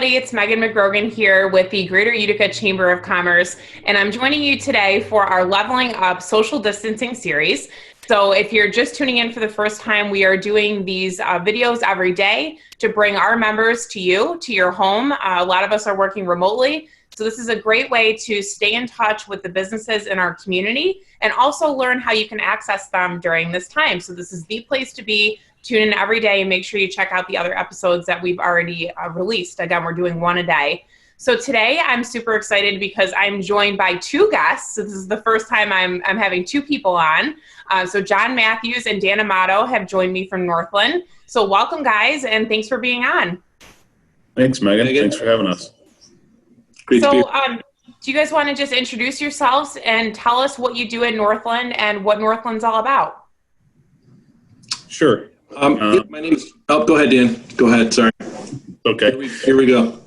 everybody. It's Meghan McGrogan here with the Greater Utica Chamber of Commerce, and I'm joining you today for our Leveling Up Social Distancing series. So if you're just tuning in for the first time, we are doing these videos every day to bring our members to you, to your home. A lot of us are working remotely, so this is a great way to stay in touch with the businesses in our community and also learn how you can access them during this time. So this is the place to be. Tune in every day and make sure you check out the other episodes that we've already released. Again, we're doing one a day. So today I'm super excited because I'm joined by two guests. So this is the first time I'm having two people on. So John Matthews and Dan Amado have joined me from Northland. So welcome, guys, and thanks for being on. Thanks, Megan. Thanks for having us. Great to be here. Do you guys want to just introduce yourselves and tell us what you do at Northland and what Northland's all about? Sure. My name is, go ahead, Dan. Go ahead, sorry. Okay. Here we go.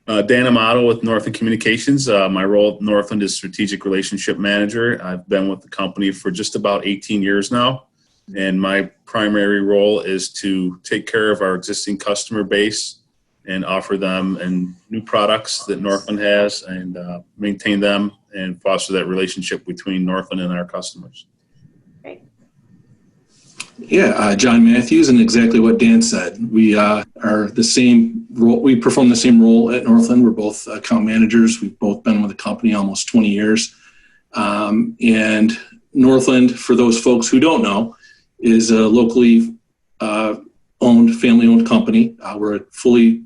Dan Amado with Northland Communications. My role at Northland is Strategic Relationship Manager. I've been with the company for just about 18 years now, and my primary role is to take care of our existing customer base and offer them and new products that Northland has and maintain them and foster that relationship between Northland and our customers. Yeah, John Matthews, and exactly what Dan said. We are the same role. We perform the same role at Northland. We're both account managers. We've both been with the company almost 20 years. And Northland, for those folks who don't know, is a locally owned, family-owned company. We're a fully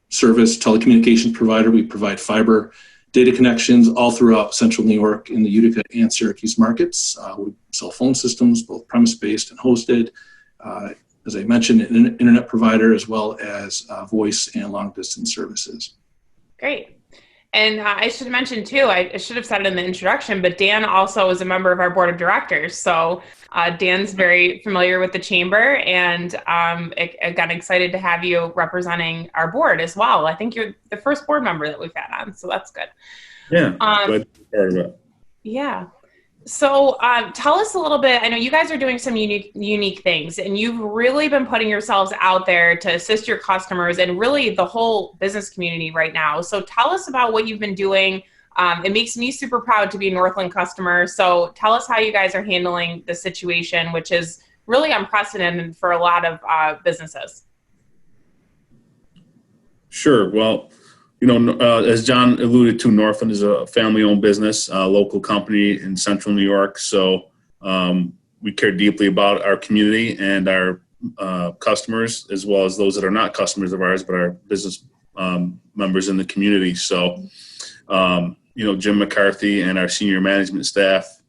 serviced telecommunications provider. We provide fiber data connections all throughout central New York in the Utica and Syracuse markets. We sell phone systems, both premise-based and hosted. As I mentioned, an internet provider as well as voice and long-distance services. Great. And I should mention too, I should have said it in the introduction, but Dan also is a member of our board of directors. So Dan's very familiar with the chamber, and I got excited to have you representing our board as well. I think you're the first board member that we've had on, so that's good. Yeah, glad to be part of it. Yeah. So tell us a little bit. I know you guys are doing some unique things, and you've really been putting yourselves out there to assist your customers and really the whole business community right now. So tell us about what you've been doing. It makes me super proud to be a Northland customer. So tell us how you guys are handling the situation, which is really unprecedented for a lot of businesses. Sure. Well, you know, as John alluded to, Northland is a family-owned business, a local company in central New York. So we care deeply about our community and our customers, as well as those that are not customers of ours, but our business members in the community. So, you know, Jim McCarthy and our senior management staff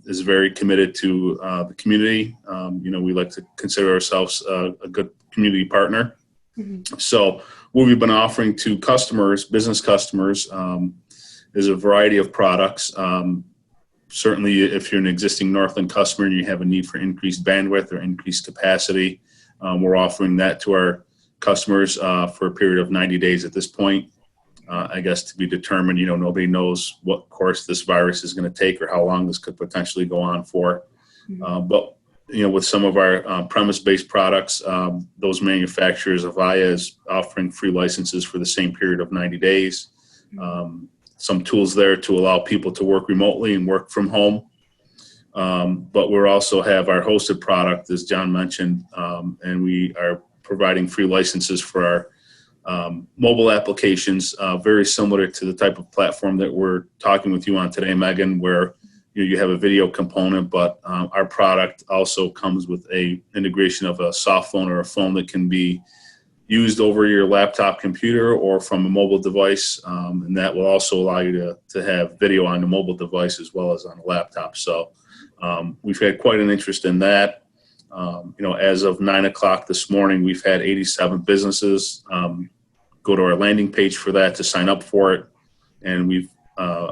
is very committed to the community. You know, we like to consider ourselves a good community partner. Mm-hmm. So what we've been offering to customers, business customers, is a variety of products. Certainly, if you're an existing Northland customer and you have a need for increased bandwidth or increased capacity, we're offering that to our customers for a period of 90 days at this point. I guess to be determined, you know, nobody knows what course this virus is going to take or how long this could potentially go on for. Mm-hmm. But you know, with some of our premise-based products, those manufacturers, Avaya is offering free licenses for the same period of 90 days. Some tools there to allow people to work remotely and work from home. But we also have our hosted product, as John mentioned, and we are providing free licenses for our mobile applications, very similar to the type of platform that we're talking with you on today, Megan, where you have a video component, but our product also comes with a integration of a soft phone or a phone that can be used over your laptop computer or from a mobile device, and that will also allow you to have video on the mobile device as well as on a laptop. So we've had quite an interest in that. You know, as of 9 o'clock this morning, we've had 87 businesses go to our landing page for that to sign up for it, and we've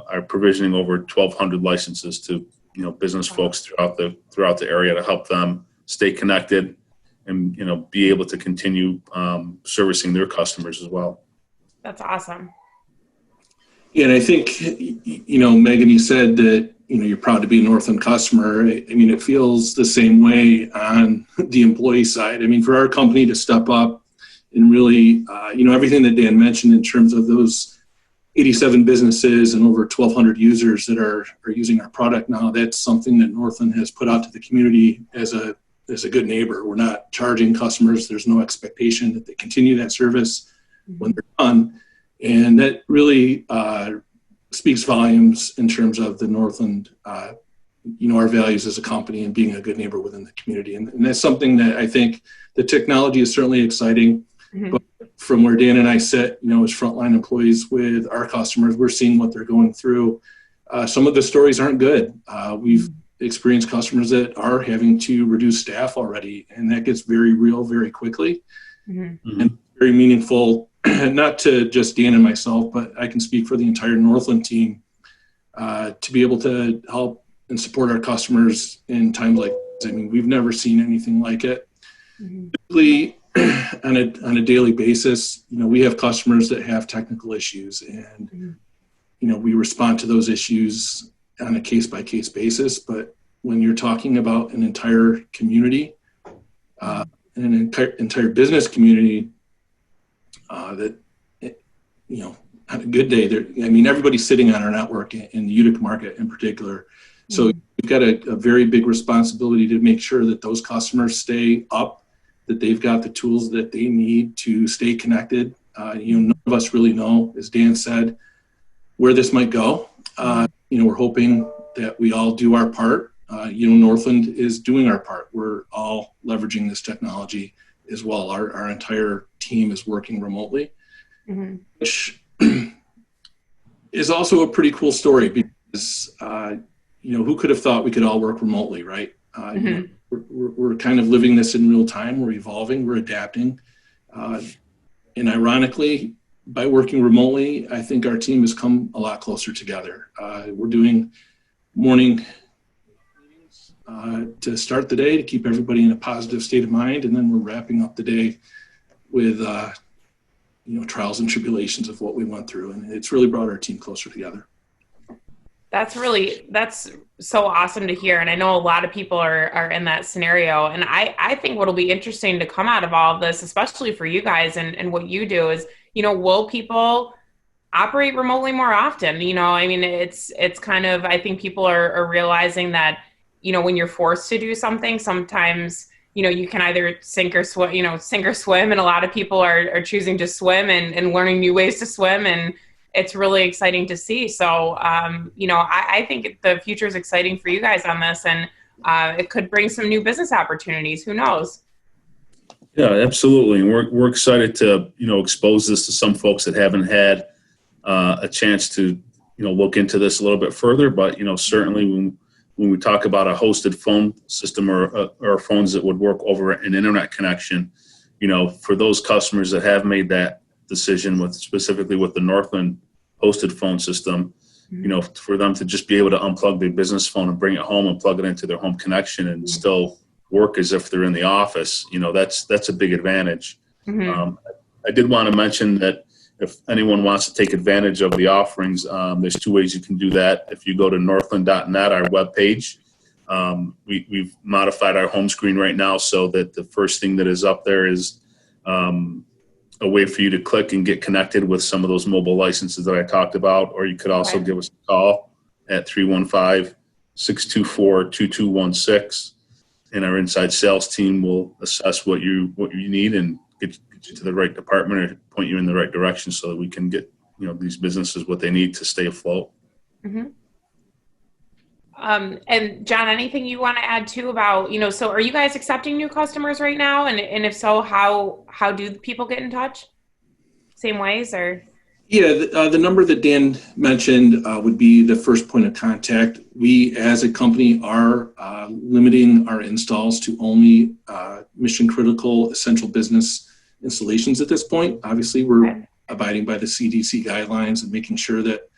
are provisioning over 1,200 licenses to, you know, business folks throughout the area to help them stay connected and, you know, be able to continue servicing their customers as well. That's awesome. Yeah, and I think, you know, Megan, you said that, you know, you're proud to be a Northland customer. I mean, it feels the same way on the employee side. I mean, for our company to step up and really, everything that Dan mentioned in terms of those 87 businesses and over 1,200 users that are using our product now. That's something that Northland has put out to the community as a good neighbor. We're not charging customers. There's no expectation that they continue that service when they're done. And that really speaks volumes in terms of the Northland, our values as a company and being a good neighbor within the community. And that's something that I think the technology is certainly exciting. But from where Dan and I sit, as frontline employees with our customers, we're seeing what they're going through. Some of the stories aren't good. We've experienced customers that are having to reduce staff already, and that gets very real very quickly and very meaningful, not to just Dan and myself, but I can speak for the entire Northland team to be able to help and support our customers in times like this. I mean, we've never seen anything like it. Typically, on a daily basis, we have customers that have technical issues, and we respond to those issues on a case-by-case basis. But when you're talking about an entire community, and an entire business community, that on a good day, everybody's sitting on our network in the Utica market in particular. So you've got a very big responsibility to make sure that those customers stay up, that they've got the tools that they need to stay connected. None of us really know, as Dan said, where this might go. We're hoping that we all do our part. Northland is doing our part. We're all leveraging this technology as well. Our entire team is working remotely, which is also a pretty cool story because, who could have thought we could all work remotely, right? We're kind of living this in real time. We're evolving, we're adapting. And ironically, by working remotely, I think our team has come a lot closer together. We're doing morning meetings to start the day to keep everybody in a positive state of mind. And then we're wrapping up the day with, trials and tribulations of what we went through. And it's really brought our team closer together. That's so awesome to hear. And I know a lot of people are in that scenario. And I think what'll be interesting to come out of all of this, especially for you guys and what you do is, will people operate remotely more often? It's kind of, I think people are realizing that, when you're forced to do something, sometimes, you can either sink or swim. And a lot of people are choosing to swim and learning new ways to swim. And it's really exciting to see. So, I think the future is exciting for you guys on this, and it could bring some new business opportunities. Who knows? Yeah, absolutely. And we're excited to, expose this to some folks that haven't had a chance to, look into this a little bit further. But, certainly when we talk about a hosted phone system or phones that would work over an internet connection, for those customers that have made that decision specifically with the Northland hosted phone system, for them to just be able to unplug their business phone and bring it home and plug it into their home connection and still work as if they're in the office, that's a big advantage. I did want to mention that if anyone wants to take advantage of the offerings, there's two ways you can do that. If you go to northland.net, our webpage, we've modified our home screen right now so that the first thing that is up there is a way for you to click and get connected with some of those mobile licenses that I talked about, or you could also give us a call at 315-624-2216, and our inside sales team will assess what you need and get you to the right department or point you in the right direction so that we can get these businesses what they need to stay afloat. And John, anything you want to add too about, so are you guys accepting new customers right now? And if so, how do people get in touch? Same ways or? Yeah, the number that Dan mentioned would be the first point of contact. We as a company are limiting our installs to only mission critical essential business installations at this point. Obviously, we're abiding by the CDC guidelines and making sure that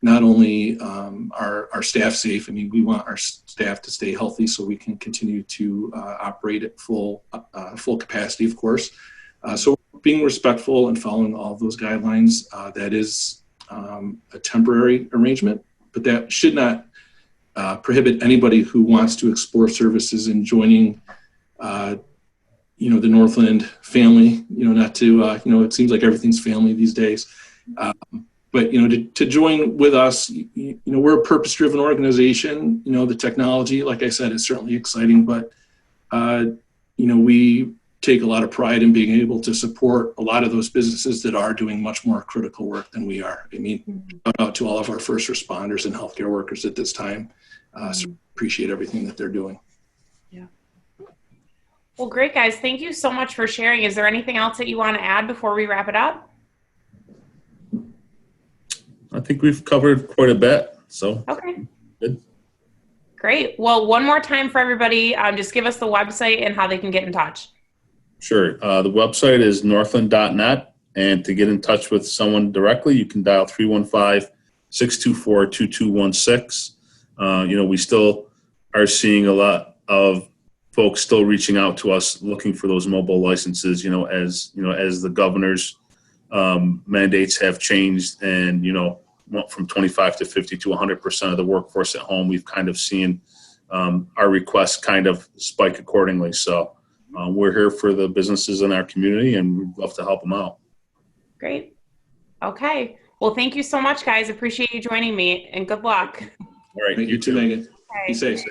not only are our staff safe. We want our staff to stay healthy so we can continue to operate at full capacity, of course. So being respectful and following all of those guidelines, that is a temporary arrangement, but that should not prohibit anybody who wants to explore services and joining the Northland family, not to, it seems like everything's family these days. But, to join with us, we're a purpose-driven organization. The technology, like I said, is certainly exciting, but, we take a lot of pride in being able to support a lot of those businesses that are doing much more critical work than we are. I mean, shout out to all of our first responders and healthcare workers at this time. So appreciate everything that they're doing. Yeah. Well, great, guys. Thank you so much for sharing. Is there anything else that you want to add before we wrap it up? I think we've covered quite a bit. So okay. Good. Great. Well, one more time for everybody, just give us the website and how they can get in touch. Sure. The website is northland.net. And to get in touch with someone directly, you can dial 315-624-2216. We still are seeing a lot of folks still reaching out to us looking for those mobile licenses, as the governor's mandates have changed and, went from 25 to 50 to 100% of the workforce at home. We've kind of seen our requests kind of spike accordingly. So we're here for the businesses in our community and we'd love to help them out. Great. Okay. Well, thank you so much, guys. Appreciate you joining me and good luck. All right. Thank you too, Megan. Okay. Be safe.